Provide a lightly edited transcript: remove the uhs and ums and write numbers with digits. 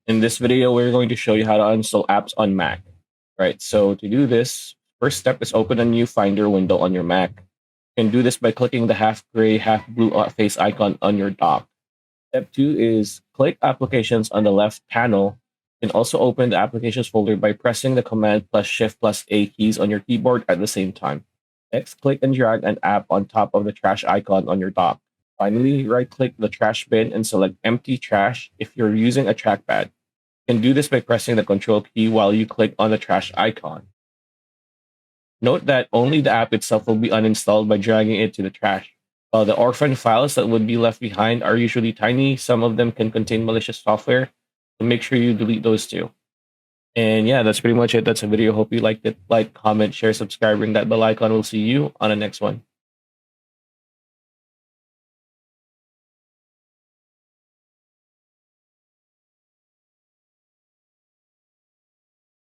In this video, we're going to show you how to uninstall apps on Mac. Right, so to do this, first step is open a new Finder window on your Mac. You can do this by clicking the half gray, half blue face icon on your dock. Step 2 is click Applications on the left panel. You can also open the Applications folder by pressing the Command plus Shift plus A keys on your keyboard at the same time. Next, click and drag an app on top of the trash icon on your dock. Finally, right-click the trash bin and select Empty Trash if you're using a trackpad. You can do this by pressing the Control key while you click on the trash icon. Note that only the app itself will be uninstalled by dragging it to the trash. While the orphan files that would be left behind are usually tiny, some of them can contain malicious software, so make sure you delete those too. And yeah, that's pretty much it. That's a video. Hope you liked it. Like, comment, share, subscribe, ring that bell icon. We'll see you on the next one.